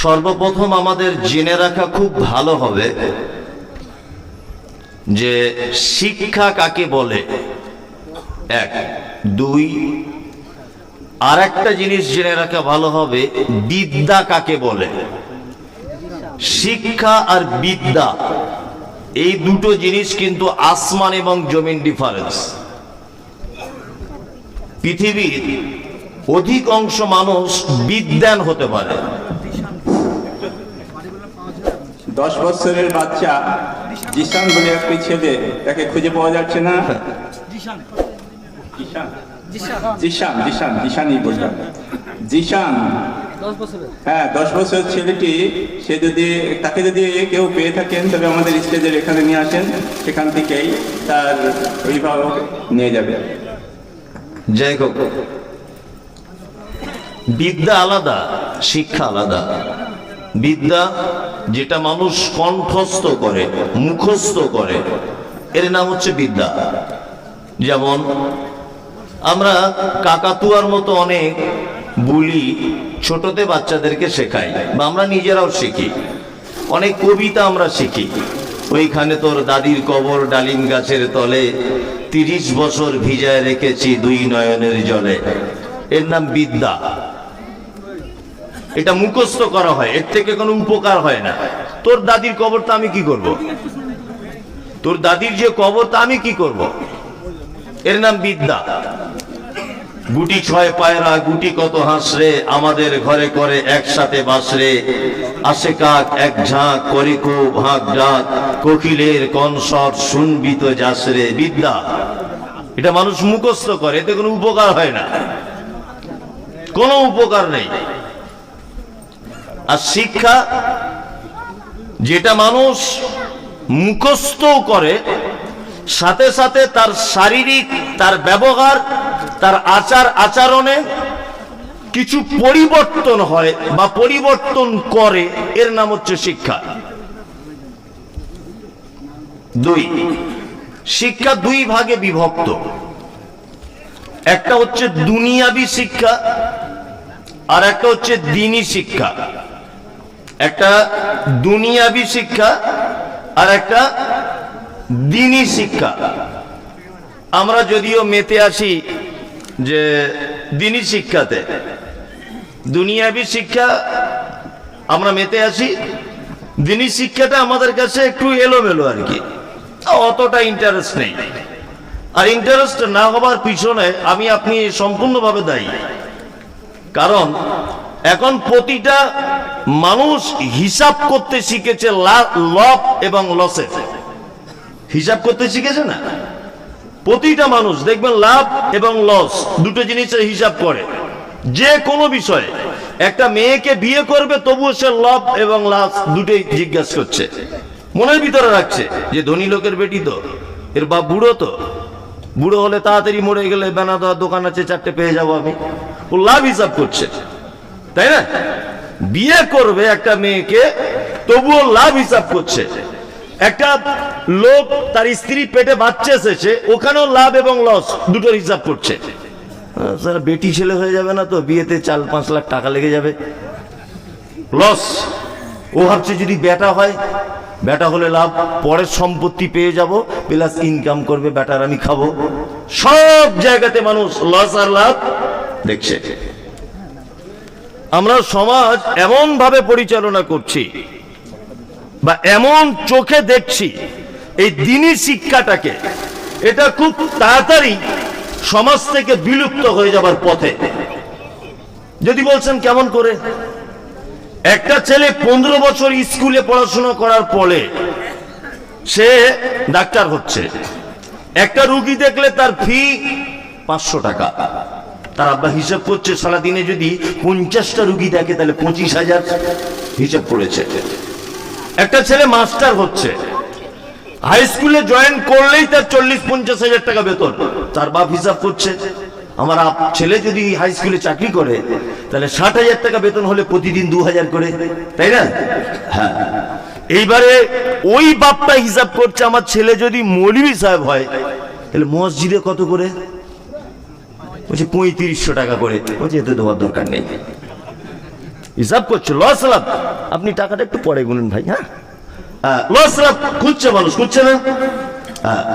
সর্বপ্রথম আমাদের জেনে রাখা খুব ভালো হবে যে শিক্ষা কাকে বলে, এক। দুই, আর একটা জিনিস জেনে রাখা ভালো হবে, বিদ্যা কাকে বলে। শিক্ষা আর বিদ্যা এই দুটো জিনিস কিন্তু আসমান এবং জমিন ডিফারেন্স। পৃথিবীর অধিকাংশ মানুষ বিদ্বান হতে পারে। 10 বছরের বাচ্চা জিশান বলে একটি ছেলে, তাকে খুঁজে পাওয়া যাচ্ছে না। জিশানই বললাম, জিশান। হ্যাঁ, 10 বছরের ছেলেটি, তাকে যদি কেউ পেয়ে থাকেন তবে আমাদের স্টেজের এখানে নিয়ে আসেন, সেখান থেকেই তার অভিভাবক নিয়ে যাবে। যাই হোক, বিদ্যা আলাদা, শিক্ষা আলাদা। বিদ্যা যেটা মানুষ কণ্ঠস্থ করে, মুখস্থ করে, এর নাম হচ্ছে বিদ্যা। যেমন আমরা কাকাতুয়ার মতো অনেক বুলি ছোটতে বাচ্চাদেরকে শেখাই, বা আমরা নিজেরাও শিখি। অনেক কবিতা আমরা শিখি, ওইখানে তোর দাদির কবর ডালিম গাছের তলে, 30 বছর ভিজায় রেখেছি 2 নয়নের জলে। এর নাম বিদ্যা। এটা মুখস্থ করা হয়, এর থেকে কোনো উপকার হয় না। তোর দাদির কবরটা আমি কি করব? তোর দাদির যে কবরটা আমি কি করব? এর নাম বিদ্যা। গুটি 6 পায়রা, গুটি কত হাসরে, আমাদের ঘরে করে একসাথে বাসরে, আসে কাক এক ঝাঁক, করে খুব হাঁক ডাক, কোকিলের কনসর্ট শুনবি তো যাসরে। বিদ্যা এটা মানুষ মুখস্থ করে, এতে কোনো উপকার হয় না, কোনো উপকার নেই। আর শিক্ষা যেটা মানুষ মুখস্থ করে, সাথে সাথে তার শারীরিক, তার ব্যবহার, তার আচার আচরণে কিছু পরিবর্তন হয় বা পরিবর্তন করে, এর নাম হচ্ছে শিক্ষা। 2, শিক্ষা 2 ভাগে বিভক্ত। একটা হচ্ছে দুনিয়াবি শিক্ষা, আর একটা হচ্ছে দ্বীনি শিক্ষা। একটা দুনিয়াবি শিক্ষা আর একটা দ্বীনি শিক্ষা। আমরা যদিও মেতে আছি যে দ্বীনি শিক্ষাতে, দুনিয়াবি শিক্ষা আমরা মেতে আছি, দ্বীনি শিক্ষাটা আমাদের কাছে একটু এলোমেলো আর কি, অতটা ইন্টারেস্ট নেই। আর ইন্টারেস্ট না হবার পিছনে আমি আপনি সম্পূর্ণভাবে দায়ী। কারণ এখন প্রতিটা মানুষ হিসাব করতে শিখেছে, লাভ এবং লসের হিসাব করতে শিখেছে না। প্রতিটা মানুষ দেখবেন লাভ এবং লস দুটো জিনিসের হিসাব করে। যে কোনো বিষয়ে একটা মেয়েকে বিয়ে করবে, তবুও সে লাভ এবং লস দুটোই জিজ্ঞাসা করছে, মনের ভিতরে রাখছে যে ধনী লোকের বেটি তো, এর বাপ বুড়ো তো, বুড়ো হলে তাড়াতাড়ি মরে গেলে বেনা দেওয়ার দোকান আছে 4টে পেয়ে যাবো আমি। ও লাভ হিসাব করছে, তাই না? বিয়ে করবে একটা মেয়েকে, তবুও লাভ হিসাব করছে। একটা লোক তার স্ত্রী পেটে বাচ্চা এসেছে, ওখানেও লাভ এবং লস দুটোর হিসাব করছে। বেটি ছেলে হয়ে যাবে না তো, বিয়েতে 4-5 লাখ টাকা লেগে যাবে, লস। ও ভাবছে যদি বেটা হয়, বেটা হলে লাভ, পরের সম্পত্তি পেয়ে যাব, প্লাস ইনকাম করবে, বেটার আমি খাবো। সব জায়গাতে মানুষ লস আর লাভ দেখছে। আমরা সমাজ এমন ভাবে পরিচালনা করছি বা এমন চোখে দেখছি, এই দ্বীনি শিক্ষাটাকে, এটা খুব তাড়াতাড়ি সমাজ থেকে বিলুপ্ত হয়ে যাবার পথে। যদি বলছেন কেমন করে, একটা ছেলে 15 বছর স্কুলে পড়াশোনা করার পরে সে ডাক্তার হচ্ছে, একটা রুগী দেখলে তার ফি 500 টাকা। তার আব্বা হিসাব করছে, সারাদিনে যদি 50টা রুগী দেখে তাহলে 25,000 হিসাব করেছে। একটা ছেলে মাস্টার হচ্ছে, হাই স্কুলে জয়েন করলেই তার 40-50 হাজার টাকা বেতন। তার বাপ হিসাব করছে, আমার ছেলে যদি হাই স্কুলে চাকরি করে তাহলে 60,000 টাকা বেতন হলে প্রতিদিন 2,000 করে, তাই না? হ্যাঁ, এইবারে ওই বাপটা হিসাব করছে, আমার ছেলে যদি মৌলভী সাহেব হয় তাহলে মসজিদে কত করে? বলছে 3500 টাকা করে। বলছে এতে দেওয়ার দরকার নেই। হিসাব করছে লস লাভ, আপনি টাকাটা একটু পরে গুনেন ভাই। হ্যাঁ, লস লাভ খুঁজছে মানুষ, খুঁজছে না?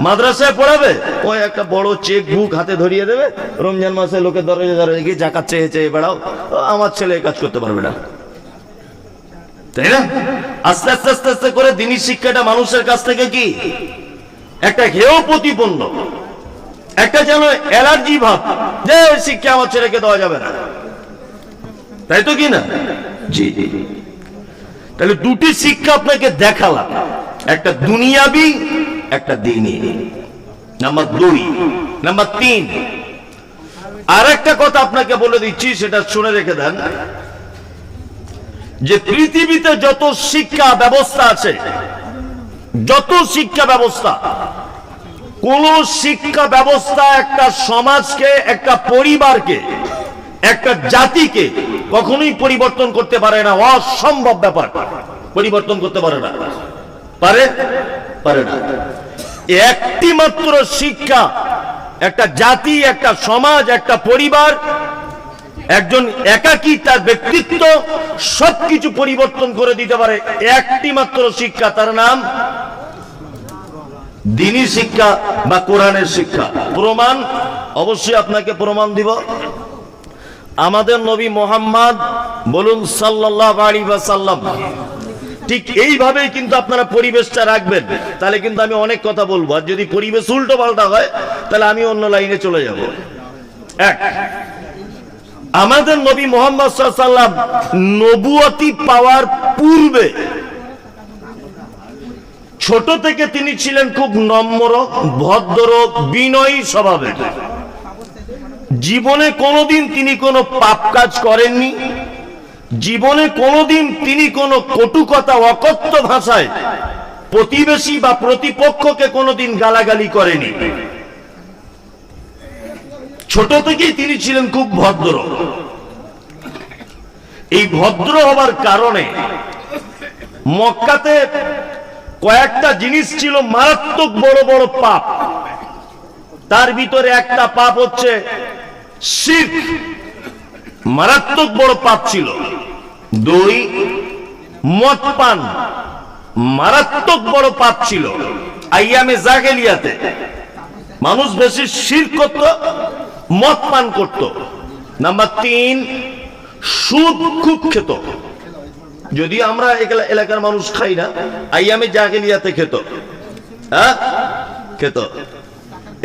মাদ্রাসায় পড়াবে, ওই একটা বড় চেক বুক হাতে ধরিয়ে দেবে, রমজান মাসে লোকের দরজা দরজা গিয়ে জাকাত চেয়ে চেয়ে বেড়াও, আমার ছেলে এই কাজ করতে পারবে না, তাই না? আস্তে আস্তে আস্তে আস্তে করে দিনী শিক্ষাটা মানুষের কাছ থেকে কি একটা হেয় প্রতিপন্ন, একটা যেন অ্যালার্জি ভাব, যে শিক্ষা আমার ছেলেকে দেওয়া যাবে না, তাই তো কি না? জি। তাহলে দুটি শিক্ষা আপনাকে দেখালাম, একটা দুনিয়াবি, একটা দ্বীনি। নাম্বার 2। নাম্বার 3, আর একটা কথা আপনাকে বলে দিচ্ছি, সেটা শুনে রেখে দেন, যে পৃথিবীতে যত শিক্ষা ব্যবস্থা আছে, যত শিক্ষা ব্যবস্থা, কোন শিক্ষা ব্যবস্থা একটা সমাজকে, একটা পরিবারকে, একটা জাতিকে কখনোই পরিবর্তন করতে পারে না, অসম্ভব ব্যাপার, পরিবর্তন করতে পারে না, পারে না। একটি মাত্র শিক্ষা একটা জাতি, একটা সমাজ, একটা পরিবার, একজন একাকী তার ব্যক্তিত্ব সবকিছু পরিবর্তন করে দিতে পারে, একটি মাত্র শিক্ষা, তার নাম দ্বীনি শিক্ষা বা কোরআনের শিক্ষা। প্রমাণ অবশ্যই আপনাকে প্রমাণ দিব। আমাদের নবী মোহাম্মদ বলুন সাল্লাল্লাহু আলাইহি ওয়াসাল্লাম, ঠিক এইভাবেই কিন্তু আপনারা পরিবেশটা রাখবেন, তাহলে কিন্তু আমি অনেক কথা বলবো, আর যদি পরিবেশ উল্টো পাল্টা হয় তাহলে আমি অন্য লাইনে চলে যাব। এক, আমাদের নবী মুহাম্মদ সাল্লাল্লাহু আলাইহি ওয়াসাল্লাম নবুয়তি পাওয়ার পূর্বে ছোট থেকে তিনি ছিলেন খুব নম্র, ভদ্র, বিনয়ী স্বভাবের। জীবনে কোনোদিন তিনি কোনো পাপ কাজ করেননি, জীবনে কোনোদিন তিনি কোনো কটু কথা, অকথ্য ভাষায় প্রতিবেশী বা প্রতিপক্ষকে কোনোদিন গালাগালি করেনি। ছোট থেকেই তিনি ছিলেন খুব ভদ্র। এই ভদ্র হবার কারণে মক্কাতে কয়েকটা জিনিস ছিল মারাত্মক বড় বড় পাপ, তার ভিতরে একটা পাপ হচ্ছে শিরক, মারাত্মক বড় পাপ ছিল। 2, মদ পান, মারাত্মক বড় পাপ ছিল। আইয়ামে জাহেলিয়াতে মানুষ বেশি শিরক করত, মদ পান করত। নাম্বার 3, সুদ খুব খেত, যদি আমরা এলাকার মানুষ খাই না, আইয়ামে জাহেলিয়াতে খেত। হ্যাঁ, খেত।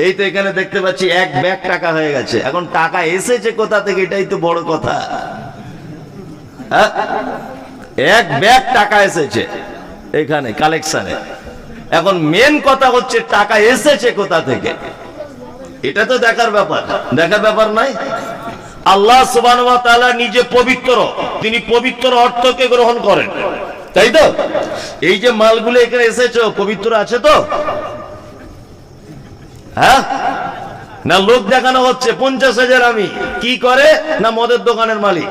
এই তো এখানে দেখতে পাচ্ছি 1 ব্যাগ টাকা হয়ে গেছে। এখন টাকা এসেছে কোথা থেকে, এটাই তো বড় কথা। হ্যাঁ, 1 ব্যাগ টাকা এসেছে এখানে কালেকশনে। এখন মেন কথা হচ্ছে টাকা এসেছে কোথা থেকে, এটা তো দেখার ব্যাপার। দেখার ব্যাপার নাই। আল্লাহ সুবহানাহু ওয়া তাআলা নিজে পবিত্র, তিনি পবিত্র অর্থকে গ্রহণ করেন, তাই তো? এই যে মালগুলো এখানে এসেছে পবিত্র আছে তো? হ্যাঁ, না লোক দেখানো হচ্ছে 50,000 আমি কি করে না মদের দোকানের মালিক।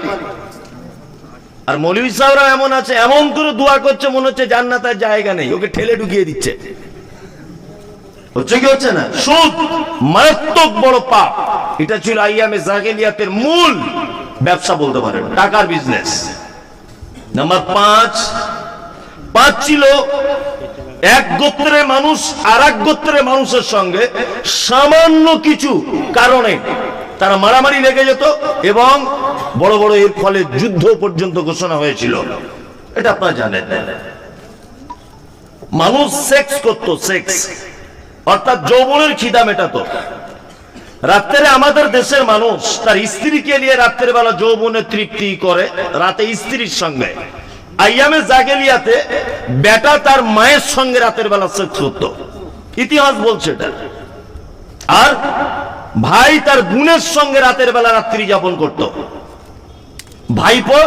আর মৌলভী সাহেবরা এমন আছে, এমন করে দোয়া করছে মনে হচ্ছে জান্নাতের জায়গা নেই, ওকে ঠেলে ঢুকিয়ে দিচ্ছে। হচ্ছে কি হচ্ছে না? সুদ মারাত্মক বড় পাপ। এটা ছিল আইয়ামে জাহেলিয়াতের মূল ব্যবসা বলতে পারেন, টাকার বিজনেস। নাম্বার 5 ছিল এক গোত্রের মানুষ আর এক গোত্রের মানুষের সঙ্গে সামান্য কিছু কারণে তারা মারামারি লেগে যেত এবং বড় বড় এর ফলে যুদ্ধ পর্যন্ত ঘোষণা হয়েছিল। এটা আপনারা জানেন। মানুষ সেক্স করত, সেক্স অর্থাৎ যৌবনের খিদা মেটাতো। রাত্রে আমাদের দেশের মানুষ তার স্ত্রীকে নিয়ে রাত্রের বেলা যৌবনের তৃপ্তি করে, রাতে স্ত্রীর সঙ্গে। আইয়ামে জাহেলিয়াতে বেটা তার মায়ের সঙ্গে রাতের বেলা সেক্স করত, ইতিহাস বলছে এটা। আর ভাই তার বোনের সঙ্গে রাতের বেলা রাত্রি যাপন করত, ভাইপো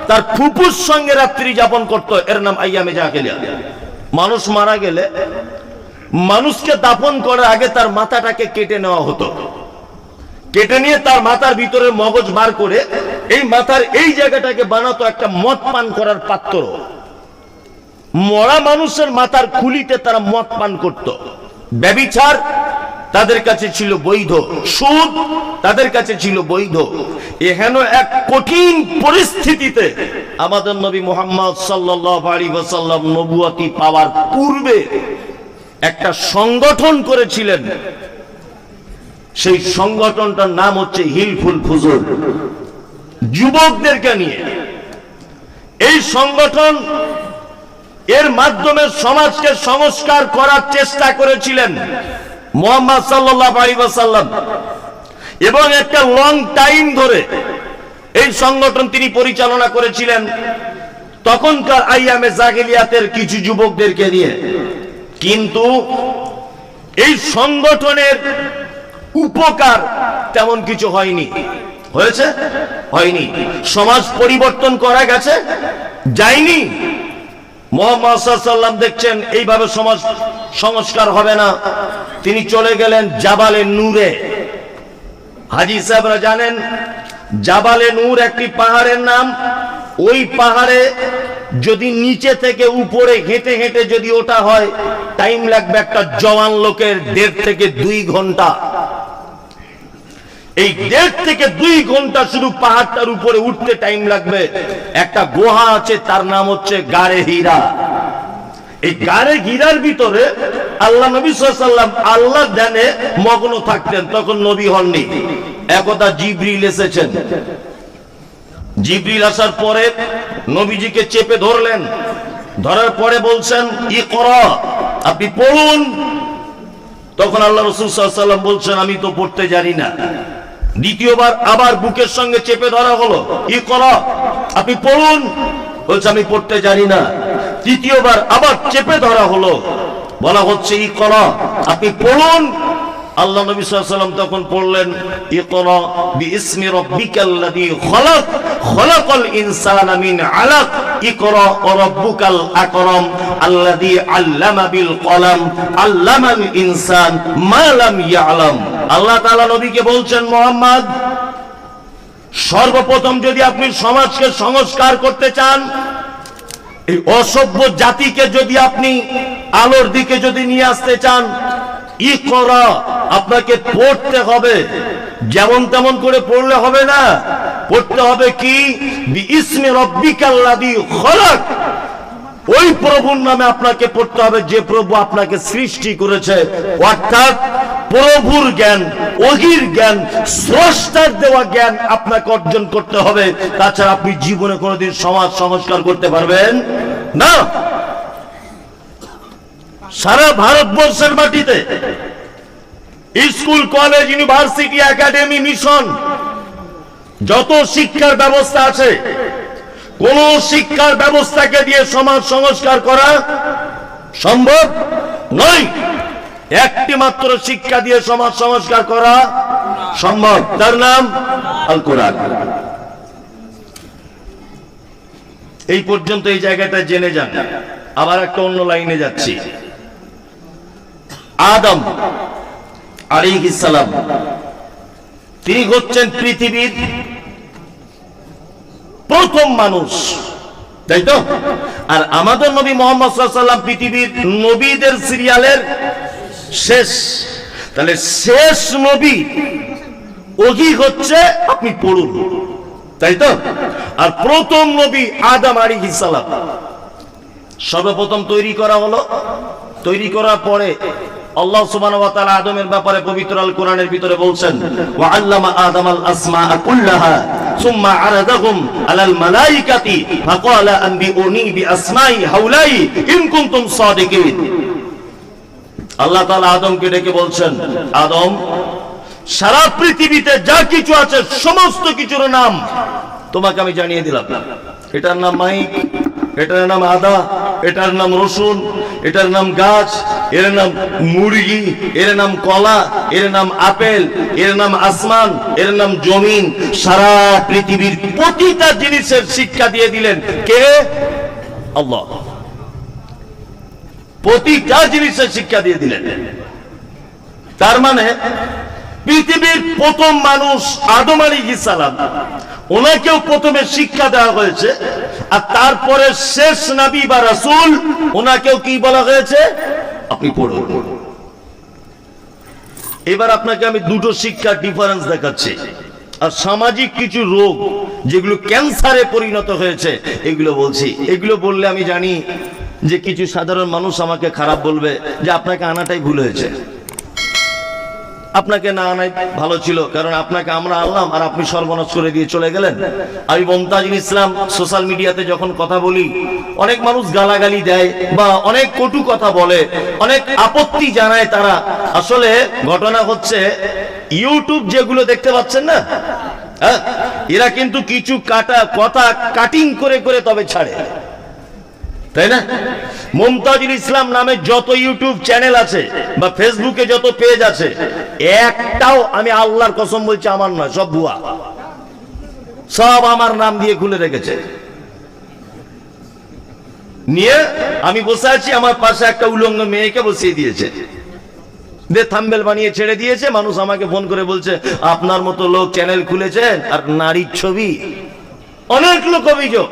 তার ফুপুর সঙ্গে রাত্রি যাপন করত। এর নাম আইয়ামে জাহেলিয়া। মানুষ মারা গেলে মানুষকে দাফন করার আগে তার মাথাটাকে কেটে নেওয়া হতো। কেটে নিয়ে তার মাথার ভিতরে মগজ বার করে এই মাথার এই জায়গাটাকে বানাতো একটা মদ পান করার পাত্র। মরা মানুষের মাথার খুলিতে তারা মদ পান করত। ব্যভিচার তাদের কাছে ছিল বৈধ, সুদ তাদের কাছে ছিল বৈধ। এহেন এক কঠিন পরিস্থিতিতে আমাদের নবী মুহাম্মদ সাল্লাল্লাহু আলাইহি ওয়াসাল্লাম নবুয়তি পাওয়ার পূর্বে একটা সংগঠন করেছিলেন। সেই সংগঠনটার নাম হচ্ছে হিলফুল ফুজুর, যুবকদেরকে নিয়ে। এই সংগঠন এর মাধ্যমে সমাজকে সংস্কার করার চেষ্টা করেছিলেন মুহাম্মদ সাল্লাল্লাহু আলাইহি ওয়াসাল্লাম, এবং একটা লং টাইম ধরে এই সংগঠন তিনি পরিচালনা করেছিলেন তখনকার আইয়ামে জাহিলিয়াতের কিছু যুবকদেরকে নিয়ে। কিন্তু এই সংগঠনের উপকার তেমন কিছু হয়নি। হয়েছে? হয়নি। সমাজ পরিবর্তন করা গেছে? যায়নি। মুহাম্মদ সাল্লাল্লাহু আলাইহি ওয়াসাল্লাম দেখছেন এইভাবে সমাজ সংস্কার হবে না, তিনি চলে গেলেন জাবালে নূরে। হাজী সাহেবরা জানেন জাবালে নূর একটি পাহাড়ের নাম। ওই পাহাড়ে যদি নিচে থেকে উপরে হেঁটে হেঁটে যদি ওঠা হয় টাইম লাগবে একটা জওয়ান লোকের 1.5 থেকে 2 ঘন্টা। এই 1.5 থেকে 2 ঘন্টা শুধু পাহাড়টার উপরে উঠতে টাইম লাগবে। একটা গুহা আছে, তার নাম হচ্ছে গারে হীরা। এই গারে হীরার ভিতরে আল্লাহ নবী সাল্লাল্লাহু আলাইহি ওয়াসাল্লাম আল্লাহ ধ্যানে মগ্ন থাকতেন, তখন নবী হননি। একদা জিবরিল এসেছেন। জিবরিল আসার পরে নবীজিকে চেপে ধরলেন, ধরার পরে বলছেন ইকরা, আপনি পড়ুন। তখন আল্লাহ রাসূল সাল্লাল্লাহু আলাইহি ওয়াসাল্লাম বলছেন আমি তো পড়তে জানি না। দ্বিতীয়বার আবার বুকের সঙ্গে চেপে ধরা হলো, ইকরা, আপনি পড়ুন। বলছে আমি পড়তে জানি না। তৃতীয়বার আবার চেপে ধরা হলো, বলা হচ্ছে ইকরা, আপনি পড়ুন। আল্লাহ নবী সাল্লাল্লাহু আলাইহি ওয়াসাল্লাম তখন পড়লেন ইকরা বিইসমি রাব্বিকাল্লাযী খলাক খলাকাল ইনসানা মিন আলাক ইকরা ওয়া রাব্বুকাল আকরাম আল্লাযী আল্লামা বিল কলম আল্লামাল ইনসান মা লাম ইয়ালাম। আল্লাহ তাআলা নবীকে বলছেন মুহাম্মদ, সর্বপ্রথম যদি আপনি সমাজকে সংস্কার করতে চান, এই অসভ্য জাতিকে যদি আপনি আলোর দিকে যদি নিয়ে আসতে চান, ইকরা, আপনাকে পড়তে হবে। যেমন তেমন করে পড়লে হবে না, পড়তে হবে কি বিইসমি রাব্বিকাল্লাযী খলাক, ওই প্রভুর নামে আপনাকে পড়তে হবে যে প্রভু আপনাকে সৃষ্টি করেছে। অর্থাৎ প্রভুর জ্ঞান, ওহির জ্ঞান, স্রষ্টার দেওয়া জ্ঞান আপনাকে অর্জন করতে হবে। তাছাড়া আপনি জীবনে কোনোদিন সমাজ সংস্কার করতে পারবেন না। সারা ভারতবর্ষের মাটিতে school, college, university, academy, mission, যত শিক্ষার ব্যবস্থা আছে, কোন শিক্ষার ব্যবস্থাকে দিয়ে সমাজ সংস্কার করা সম্ভব নয়। একটি মাত্র শিক্ষা দিয়ে সমাজ সংস্কার করা সম্ভব, তার নাম আল কোরআন। এই পর্যন্ত এই জায়গাটা জেনে যান। আবার একটা অন্য লাইনে যাচ্ছি। আদম আলাইহিস সালাম, তিনি হচ্ছেন পৃথিবীর প্রথম মানুষ, তাই তো? আর আমাদের নবী মুহাম্মদ সাল্লাল্লাহু আলাইহি ওয়াসাল্লাম পৃথিবীর নবীদের সিরিয়ালের শেষ। তাহলে শেষ নবী ওহি হচ্ছে, আপনি পড়ুন, তাই তো? আর প্রথম নবী আদম আলাইহিস সালাম। সর্বপ্রথম তৈরি করা হলো। তৈরি করার পরে আল্লাহ সুবহানাহু ওয়া তাআলা আদমের ব্যাপারে পবিত্র আল কোরআনের ভিতরে বলছেন ওয়া আল্লামা আদামাল আসমাআ কুল্লাহা সুম্মা আরাদাহুম আলাল মালাইকাতি ফাকালা আনবিউনি বিআসমাই হাউলাই ইন কুনতুম সাদিকিন। আল্লাহ তাআলা আদমকে ডেকে বলছেন, আদম, সারা পৃথিবীতে যা কিছু আছে সমস্ত কিছুর নাম তোমাকে আমি জানিয়ে দিলাম। এটার নাম মাইক, এটার নাম আদা, এটার নাম রসুন, এটার নাম গাছ, এর নাম মুরগি, এর নাম কলা, এর নাম আপেল, এর নাম আসমান, এর নাম জমিন। সারা পৃথিবীর প্রতিটা জিনিসের শিক্ষা দিয়ে দিলেন কে? আল্লাহ। প্রতিটা জিনিসের শিক্ষা দিয়ে দিলেন। তার মানে পৃথিবীর প্রথম মানুষ আদম আলাইহিস সালাম, ওনাকেও প্রথমে শিক্ষা দেওয়া হয়েছে। আর তারপরে শেষ নবী বা রাসূল, ওনাকেও কি বলা হয়েছে? আপনি পড়ুন। এবার আপনাকে আমি দুটো শিক্ষার ডিফারেন্স দেখাচ্ছি, আর সামাজিক কিছু রোগ যেগুলো ক্যান্সারে পরিণত হয়েছে এগুলো বলছি। এগুলো বললে আমি জানি যে কিছু সাধারণ মানুষ আমাকে খারাপ বলবে, যে আপনাকে আনাটাই ভুল হয়েছে, আপনাকে না আনাই ভালো ছিল, কারণ আপনাকে আমরা আনলাম আর আপনি সর্বনাশ করে দিয়ে চলে গেলেন। আমি মমতাজুল ইসলাম সোশ্যাল মিডিয়াতে যখন কথা বলি, অনেক মানুষ গালাগালি দেয় বা অনেক কটু কথা বলে, অনেক আপত্তি জানায় তারা। আসলে ঘটনা হচ্ছে, ইউটিউব যেগুলো দেখতে পাচ্ছেন না, হ্যাঁ, এরা কিন্তু কিছু কথা কাটিং করে করে তবে ছাড়ে, তাই না? মমতাজুল ইসলাম নামে যত ইউটিউব চ্যানেল আছে বা ফেসবুকে যত পেজ আছে, একটাও, আমি আল্লাহর কসম বলছি, আমার নয়, সব ভুয়া, সব আমার নাম দিয়ে খুলে রেখেছে। নিয়ে আমি বসে আছি, আমার পাশে একটা উলঙ্গ মেয়েকে বসিয়ে দিয়েছে, থাম্বেল বানিয়ে ছেড়ে দিয়েছে। মানুষ আমাকে ফোন করে বলছে, আপনার মতো লোক চ্যানেল খুলেছেন আর নারীর ছবি, অনেক লোক অভিযোগ।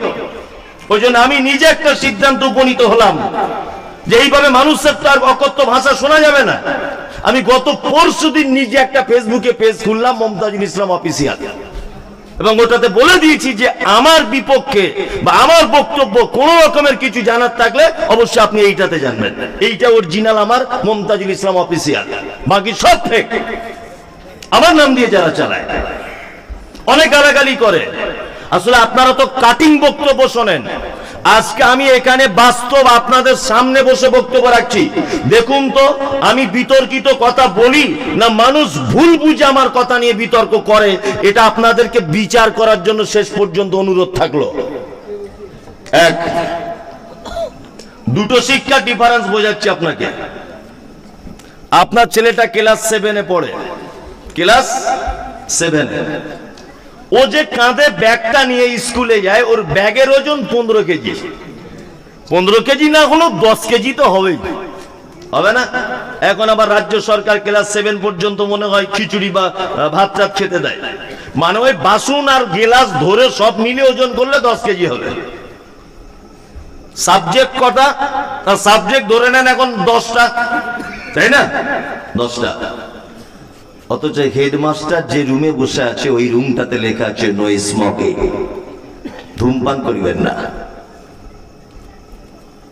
ওই জন্য আমি নিজে একটা সিদ্ধান্ত উপনীত হলাম যে এইভাবে মানুষের তো আর অকথ্য ভাষা শোনা যাবে না। আমি গত পরশুদিন নিজে একটা ফেসবুকে পেজ খুললাম, মমতাজুল ইসলাম অফিসিয়াল, এবং ওটাতে বলে দিয়েছি যে আমার বিপক্ষে বা আমার বক্তব্য কোন রকমের কিছু জানার থাকলে অবশ্যই আপনি এইটাতে জানবেন, এইটা অরিজিনাল আমার মমতাজুল ইসলাম অফিসিয়াল, বাকি সব ফেক। আমার নাম দিয়ে যারা চালায়, অনেক গালাগালি করে। আসলে আপনারা তো কাটিং বক্তব্য শোনেন, আজকে আমি এখানে বাস্তব আপনাদের সামনে বসে বক্তব্য রাখছি। দেখুন তো আমি বিতর্কিত কথা বলি না মানুষ ভুল বুঝে আমার কথা নিয়ে বিতর্ক করে, এটা আপনাদেরকে বিচার করার জন্য শেষ পর্যন্ত অনুরোধ থাকলো। এক, দুটো শিক্ষা ডিফারেন্স বোঝাচ্ছি আপনাকে। আপনার ছেলেটা ক্লাস 7-এ পড়ে, ক্লাস 7-এ, ও যে কাঁধে ব্যাগটা নিয়ে স্কুলে যায়, ওর ব্যাগের ওজন 15 কেজি। 15 কেজি না হলো 10 কেজি তো হবেই, হবে না? এখন আবার রাজ্য সরকার ক্লাস 7 পর্যন্ত মনে হয় খিচুড়ি বা ভাত টাত খেতে দেয়, মানে ওই বাসন আর গেলাস ধরে সব মিলে ওজন করলে 10 কেজি হবে। সাবজেক্ট কটা? সাবজেক্ট ধরে নেন এখন 10টা, তাই না? 10টা। অথচ হেডমাস্টার যে রুমে বসে আছে ওই রুমটাতে লেখা আছে নো স্মোকিং, ধূমপান করিবেন না।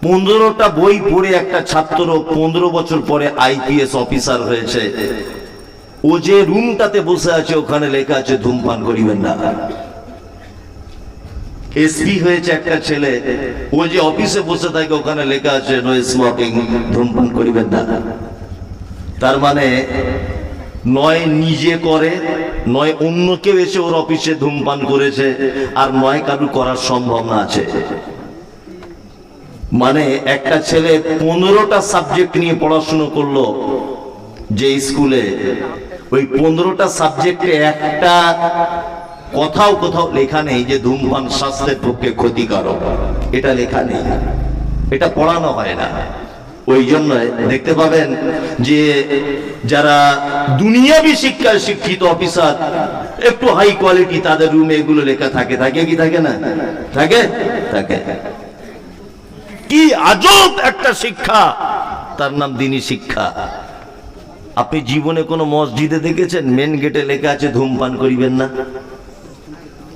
15টা বই পড়ে একটা ছাত্র 15 বছর পরে আইপিএস অফিসার হয়েছে, ও যে রুমটাতে বসে আছে ওখানে লেখা আছে ধূমপান করিবেন না। এসপি হয়েছে একটা ছেলে, ও যে অফিসে বসে থাকে ওখানে লেখা আছে নো স্মোকিং, ধূমপান করিবেন না। তার মানে নয় নিজে করে, নয় অন্য কেউ এসে ওর অফিসে ধূমপান করেছে, আর নয় কারু করার সম্ভাবনা আছে। মানে একটা ছেলে 15টা সাবজেক্ট নিয়ে পড়াশুনো করলো যে স্কুলে, ওই 15টা সাবজেক্টে একটা কোথাও লেখা নেই যে ধূমপান স্বাস্থ্যের পক্ষে ক্ষতিকারক, এটা লেখা নেই, এটা পড়ানো হয় না। ওই জন্য দেখতে পাবেন যে যারা দুনিয়াবি শিক্ষায় শিক্ষিত অফিসার, একটু হাই কোয়ালিটি, তাদের রুমে এগুলো লেখা থাকে, থাকে কি থাকে না? থাকে, থাকে। কি আজব একটা শিক্ষা, তার নাম দ্বীনি শিক্ষা। আপনি জীবনে কোনো মসজিদে দেখেছেন মেন গেটে লেখা আছে ধূমপান করিবেন না?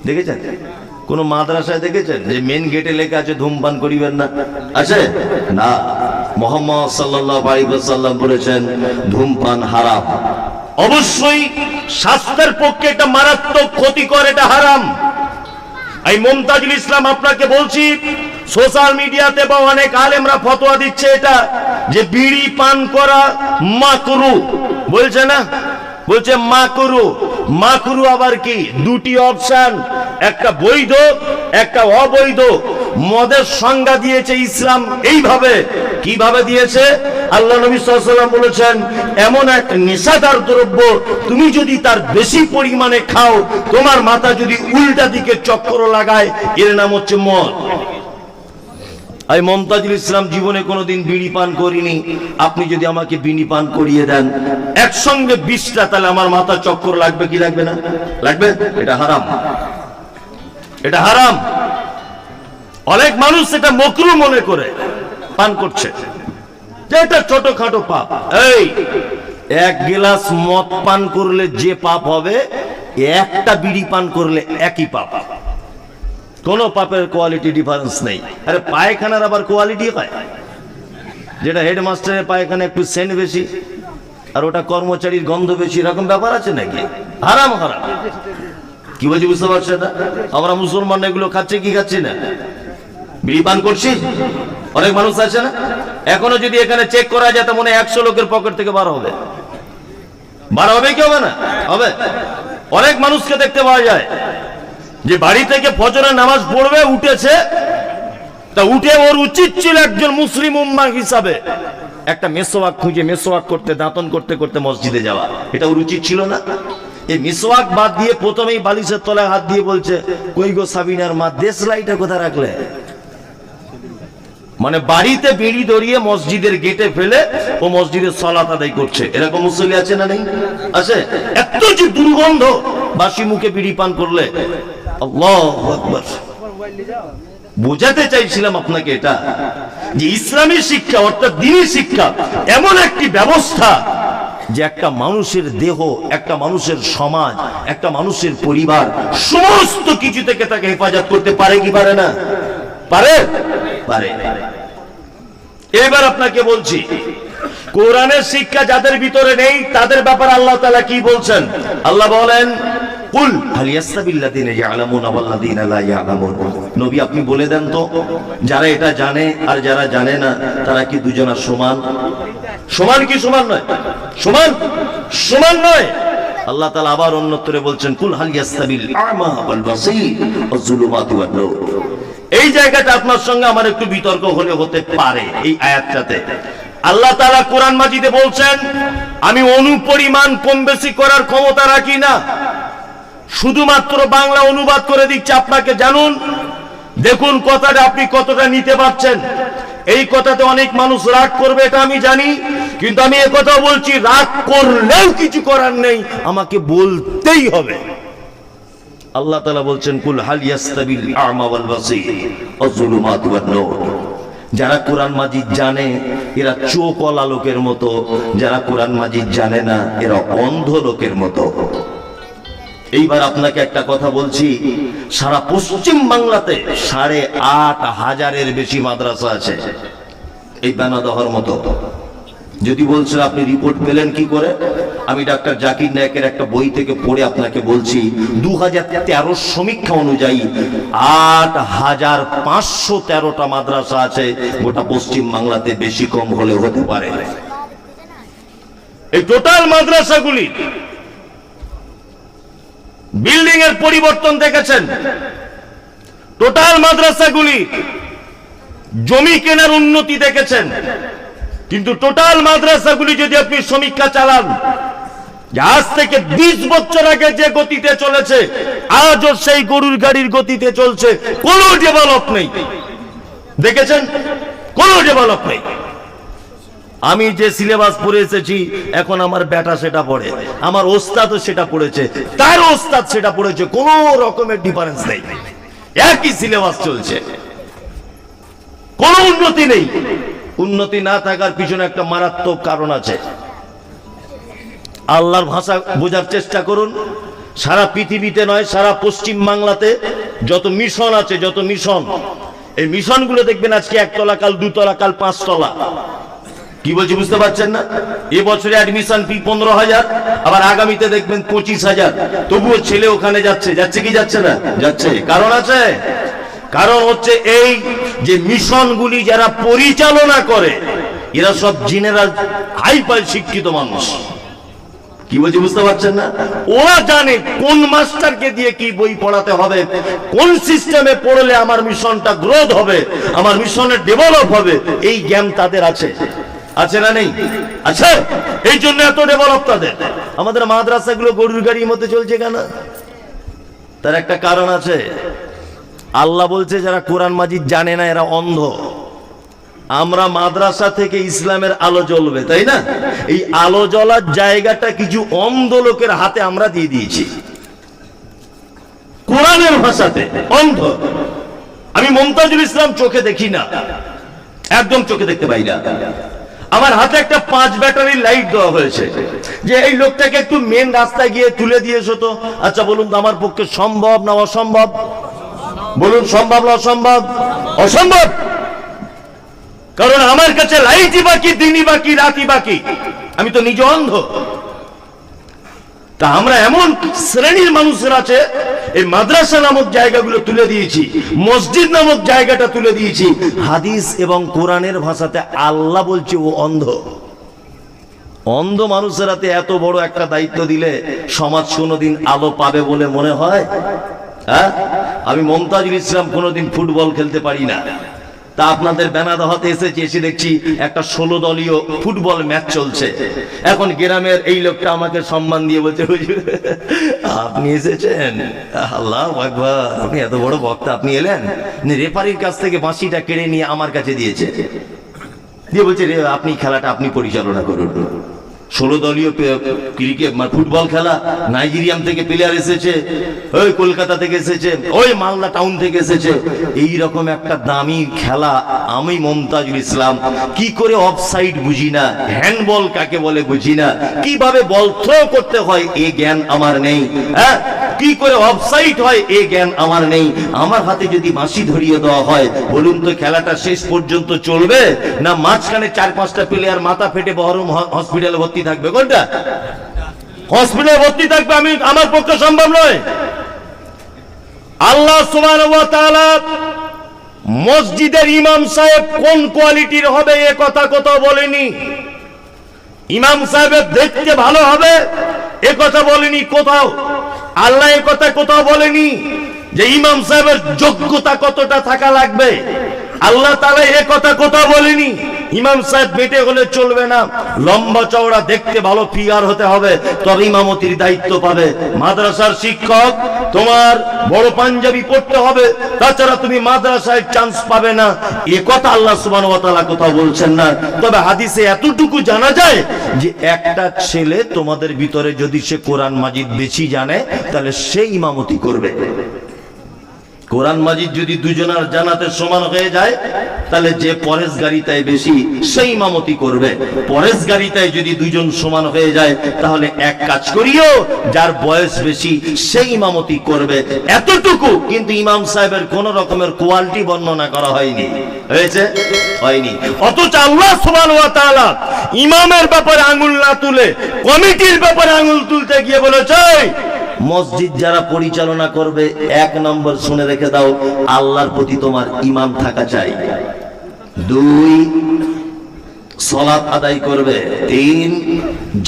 দেখেছেন? কোন মাদ্রাসায় দেখেছেন যে মেন গেটে লেখা আছে ধূমপান করিবেন না? আছে না। মুহাম্মদ সাল্লাল্লাহু আলাইহি ওয়াসাল্লাম বলেছেন ধূমপান হারাম। অবশ্যই স্বাস্থ্যের পক্ষে এটা মারাত্মক ক্ষতিকর, এটা হারাম। এই মমতাজুল ইসলাম আপনাকে বলছি, সোশ্যাল মিডিয়াতে বা অনেক আলেমরা ফতোয়া দিচ্ছে এটা যে বিড়ি পান করা মাকরু, বলছে না? বলছে মাকরু। মাকরু আবার কি? দুটি অপশন, একটা বৈধ একটা অবৈধ। মদের সংজ্ঞা দিয়েছে ইসলাম এইভাবে। কিভাবে দিয়েছে? আল্লাহ নবী সাল্লাল্লাহু আলাইহি ওয়াসাল্লাম বলেছেন এমন এক নেশাদার দ্রব্য, তুমি যদি তার বেশি পরিমাণে খাও, তোমার মাথা যদি উল্টা দিকে চক্র লাগায়, এর নাম হচ্ছে মদ। আমি মমতাজুল ইসলাম জীবনে কোনোদিন বিড়ি পান করিনি। আপনি যদি আমাকে বিড়ি পান করিয়ে দেন একসঙ্গে 20টা, তাহলে আমার মাথা চক্কর লাগবে কি লাগবে না? লাগবে। এটা হারাম, এটা হারাম। অনেক মানুষ এটা মকরু মনে করে পান করছে, যে এটা ছোটখাটো পাপ। এই এক গ্লাস মদ পান করলে যে পাপ হবে, একটা বিড়ি পান করলে একই পাপ। কোনো পাপের কোয়ালিটি ডিফারেন্স নেই। আরে পায়খানার আবার কোয়ালিটি হয়, যেটা হেডমাস্টারের পায়খানা একটু সেন্ট বেশি আর ওটা কর্মচারীর গন্ধ বেশি, এরকম ব্যাপার আছে নাকি? হারাম হারাম। কি বলছি বুঝতে পারছে না? আমরা মুসলমান এগুলো খাচ্ছে কি খাচ্ছি না? বিড়ি পান করছি, অনেক মানুষ আছে না, এখনো যদি এখানে চেক করা যায় তো মনে হয় 100 লোকের পকেট থেকে বার হবে। বার হবে কি হবে না? হবে। অনেক মানুষকে দেখতে পাওয়া যায় যে বাড়ি থেকে ফজরের নামাজ পড়বে, উঠেছে, তা উঠে ওর উচিত ছিল একজন মুসলিম উম্মা হিসাবে একটা মেসওয়াক খুঁজে মেসওয়াক করতে, দাঁতন করতে করতে মসজিদে যাওয়া। এটা ওর উচিত ছিল না? এই মিসওয়াক বাদ দিয়ে প্রথমেই বালিশের তলায় হাত দিয়ে বলছে, কই গো সাবিনার মা, দেশ লাইটা কোথায় রাখলে? মানে বাড়িতে বিড়ি ধরিয়ে মসজিদের গেটে ফেলে ও মসজিদের সালাত আদায় করছে। এরকম মুসল্লি আছে না নেই? আছে। এত যে দুর্গন্ধ বাসি মুখে বিড়ি পান করলে, আল্লাহু আকবার। বোঝাতে চাইছিলাম আপনাকে এটা, যে ইসলামী শিক্ষা অর্থাৎ দ্বীনি শিক্ষা এমন একটি ব্যবস্থা যে একটা মানুষের দেহ, একটা মানুষের সমাজ, একটা মানুষের পরিবার সমস্ত কিছু থেকে তাকে হেফাজত করতে পারে কি পারে না? পারে, পারে। এবার আপনাকে বলছি, কোরআনের শিক্ষা যাদের ভিতরে নেই তাদের ব্যাপারে আল্লাহ তাআলা কি বলছেন? আল্লাহ বলেন, কুল হাল ইয়াস্তাবিল্লাযিনা ইয়ালামুনা ওয়াল্লাযিনা লা ইয়ালামুন। নবী আপনি বলে দেন তো, যারা এটা জানে আর যারা জানে না তারা কি দুজনা সমান? সমান কি সমান নয়? সমান, সমান নয়। আল্লাহ তাআলা আবার অন্যত্রে বলছেন, কুল হাল ইয়াস্তাবিল আ'মা ওয়াল বাসীর ওয়াজ যুলুমাতু ওয়ান নূর। এই জায়গাটা আপনার সঙ্গে আমার একটু বিতর্ক হলে হতে পারে। এই আয়াতটাতে আল্লাহ তাআলা কোরআন মাজিদে বলছেন, আমি অনুপরিমাণ কম বেশি করার ক্ষমতা রাখি না, শুধুমাত্র বাংলা অনুবাদ করে দিচ্ছে আপনাকে। জানুন, দেখুন কথাটা আপনি কতটা নিতে পারছেন। এই কথাতে অনেক মানুষ রাগ করবে, এটা আমি জানি, কিন্তু আমি এই কথা বলছি, রাগ করলেও কিছু করার নেই, আমাকে বলতেই হবে। আল্লাহ তাআলা বলছেন, কুল হাল ইয়াস্তাবিল আ'মা ওয়াল বাসীর ওয়াজ যুলুমাতু ওয়ান নূর। যারা কোরআন মাজিদ জানে এরা চোখওয়ালা লোকের মতো, যারা কোরআন মাজিদ জানে না এরা অন্ধ লোকের মতো। এইবার আপনাকে একটা কথা বলছি, সারা পশ্চিম বাংলাতে 8,500-এর বেশি মাদ্রাসা আছে, এই বেনাদহর মতো। যদি বলছেন আপনি রিপোর্ট পেলেন কি করে, আমি ডাক্তার জাকির নায়েকের একটা বই থেকে পড়ে আপনাকে বলছি, 2013 সমীক্ষা অনুযায়ী 8,513টা মাদ্রাসা আছে গোটা পশ্চিম বাংলাতে, বেশি কম হলে হতে পারে। এই টোটাল মাদ্রাসাগুলি বিল্ডিং এর পরিবর্তন দেখেছেন, টোটাল মাদ্রাসাগুলি জমি কেনার উন্নতি দেখেছেন, কিন্তু টোটাল মাদ্রাসাগুলি যদি আপনি সমীক্ষা চালান, আজ থেকে 20 বছর আগে যে গতিতে চলেছে আজও সেই গরুর গাড়ির গতিতে চলছে, কোনো ডেভেলপ নেই। দেখেছেন? কোনো ডেভেলপ নেই। আমি যে সিলেবাস পড়ে এসেছি, এখন আমার বেটা সেটা পড়ে, আমার ওস্তাদও সেটা পড়েছে, তার ওস্তাদ সেটা পড়েছে, কোনো রকমের ডিফারেন্স নেই, একই সিলেবাস চলছে, কোনো উন্নতি নেই। উন্নতি না থাকার পিছনে একটা মারাত্মক কারণ আছে। আল্লাহর ভাষা বোঝার চেষ্টা করুন। সারা পৃথিবীতে নয়, সারা পশ্চিম বাংলাতে যত মিশন আছে, যত মিশন, এই মিশনগুলো দেখবেন আজকে 1 তলা, কাল 2 তলা, কাল 5 তলা। কি বলছি বুঝতে পারছেন না? এবছরে অ্যাডমিশন ফি 15,000, আবার আগামীতে দেখবেন 25,000। তবুও ছেলে ওখানে যাচ্ছে, যাচ্ছে কি যাচ্ছে না? যাচ্ছে। কারণ আছে, কারণ হচ্ছে এই যে মিশনগুলি যারা পরিচালনা করে এরা সব জেনারেল হাইফাই শিক্ষিত মানুষ। কি বলছি বুঝতে পারছেন না? ওরা জানে কোন মাস্টারকে দিয়ে কি বই পড়াতে হবে, কোন সিস্টেমে পড়লে আমার মিশনটা গ্রোথ হবে, আমার মিশনের ডেভেলপ হবে, এই জ্ঞান তাদের আছে। আছে না নেই? আছে। এই জন্য এত ডেভেলপ তাদের। আমাদের মাদ্রাসাগুলো গরুর গাড়ির মতো চলছে কেন? তার একটা কারণ আছে। আল্লাহ বলছে যারা কোরআন মাজিদ জানে না এরা অন্ধ। আমরা মাদ্রাসা থেকে ইসলামের আলো জ্বলবে, তাই না? এই আলো জ্বলার জায়গাটা কিছু অন্ধ লোকের হাতে আমরা দিয়ে দিয়েছি, কোরআনের ভাষাতে অন্ধ। আমি মমতাজুল ইসলাম চোখে দেখি না, একদম চোখে দেখতে পাই না। আমার হাতে একটা 5 ব্যাটারির লাইট দেওয়া হয়েছে, যে এই লোকটাকে একটু মেন রাস্তায় গিয়ে তুলে দিয়েছো তো। আচ্ছা বলুন তো আমার পক্ষে সম্ভব না অসম্ভব? বলুন সম্ভব না অসম্ভব? অসম্ভব। কারণ আমার কাছে লাইটই বাকি, দিনই বাকি, রাতই বাকি, আমি তো নিজে অন্ধ। তা আমরা এমন শ্রেণীর মানুষের আছে, এই মাদ্রাসা নামক জায়গাগুলো তুলে দিয়েছি, মসজিদ নামক জায়গাটা তুলে দিয়েছি। হাদিস এবং কোরআনের ভাষাতে আল্লাহ বলছে ও অন্ধ। অন্ধ মানুষের হাতে এত বড় একটা দায়িত্ব দিলে সমাজ কোনোদিন আলো পাবে বলে মনে হয়? হ্যাঁ, আমি মমতাজুল ইসলাম কোনোদিন ফুটবল খেলতে পারি না, তা আপনাদের বেনাদা হতে এসেছি, এসে দেখছি একটা 16 দলীয় ফুটবল ম্যাচ চলছে। এখন গ্রামের এই লোকটা আমাকে সম্মান দিয়ে বলছে, হুজুর আপনি এসেছেন, আল্লাহু আকবার, আপনি এত বড় বক্তা, আপনি এলেন। রেফারির কাছ থেকে বাঁশিটা কেড়ে নিয়ে আমার কাছে দিয়েছে, দিয়ে বলছে রে আপনি খেলাটা আপনি পরিচালনা করুন। 16 দলীয় ক্রিকেট ফুটবল খেলা, নাইজেরিয়াম থেকে প্লেয়ার এসেছে, ওই কলকাতা থেকে এসেছে, ওই মালদা টাউন থেকে এসেছে। এই রকম একটা দামি খেলা আমি মমতাজুল ইসলাম কি করে অফসাইড বুঝি না, হ্যান্ডবল কাকে বলে বুঝি না, কিভাবে বল থ্রো করতে হয় এই জ্ঞান আমার নেই, হ্যাঁ, কি করে অফসাইড হয় এই জ্ঞান আমার নেই। আমার হাতে যদি বাঁশি ধরিয়ে দেওয়া হয়, বলুন তো খেলাটা শেষ পর্যন্ত চলবে না মাঝখানে 4-5টা প্লেয়ার মাথা ফেটে বহরম হসপিটালে ভর্তি থাকবে? কোনটা? হসপিটালে ভর্তি থাকবে। আমি আমার পক্ষে সম্ভব নয়। আল্লাহ সুবহানাহু ওয়া তাআলা মসজিদের ইমাম সাহেব কোন কোয়ালিটির হবে এ কথা কোথাও বলেনি। ইমাম সাহেবের দেখতে ভালো হবে এ কথা বলেনি কোথাও। আল্লাহ এ কথা কোথাও বলেনি যে ইমাম সাহেবের যোগ্যতা কতটা থাকা লাগবে। আল্লাহ তাআলা এ কথা কোথাও বলেনি। ইমাম সাহেব বেটে হলে চলবে না, লম্বা চওড়া দেখতে ভালো ফিগার হতে হবে, তবে ইমামতির দায়িত্ব পাবে। মাদ্রাসার শিক্ষক তোমার বড় পাঞ্জাবি পড়তে হবে, তাছাড়া তুমি মাদ্রাসায় চান্স পাবে না, এ কথা আল্লাহ সুবহানাহু ওয়া তাআলা কোথাও বলছেন না। তবে হাদিসে এতটুকু জানা যায় যে একটা ছেলে তোমাদের ভিতরে যদি সে কোরআন মাজিদ বেশি জানে তাহলে সে ইমামতি করবে। কোরআন মাজিদ যদি দুজনের জানাতে সমান হয়ে যায় তাহলে যে পরেশগারিতায় বেশি সেই ইমামতি করবে। পরেশগারিতায় যদি দুজন সমান হয়ে যায় তাহলে এক কাজ করিও, যার বয়স বেশি সেই ইমামতি করবে। এতটুকু কিন্তু ইমাম সাহেবের কোন রকমের কোয়ালিটি বর্ণনা করা হয়নি। হয়েছে? হয়নি। অথচ আল্লাহ সুবহানাহু ওয়া তাআলা ইমামের ব্যাপারে আঙ্গুল না তুলে কমিটির ব্যাপারে আঙ্গুল তুলতে গিয়ে বলেছে, মসজিদ যারা পরিচালনা করবে 1 নম্বর শুনে রেখে দাও, আল্লাহর প্রতি তোমার ঈমান থাকা চাই। 2 সালাত আদায় করবে, 3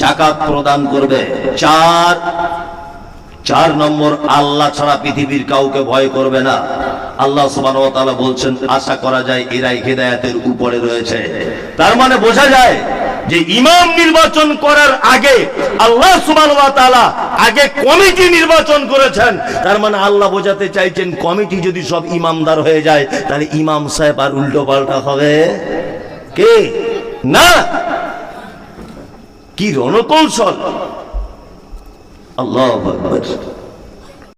যাকাত প্রদান করবে, 4 নম্বর আল্লাহ ছাড়া পৃথিবীর কাউকে ভয় করবে না। আল্লাহ সুবহানাহু ওয়া তাআলা বলছেন আশা করা যায় এরাই হিদায়াতের উপরে রয়েছে। তার মানে বোঝা যায় যে ইমাম নির্বাচন করার আগে আল্লাহ সুবহানাহু ওয়া তাআলা আগে কমিটি নির্বাচন করেছেন। তার মানে আল্লাহ বোঝাতে চাইছেন কমিটি যদি সব ইমামদার হয়ে যায় তাহলে ইমাম সাহেব আর উল্টো পাল্টা হবে কে? না। কি রণকৌশল! আল্লাহু আকবার।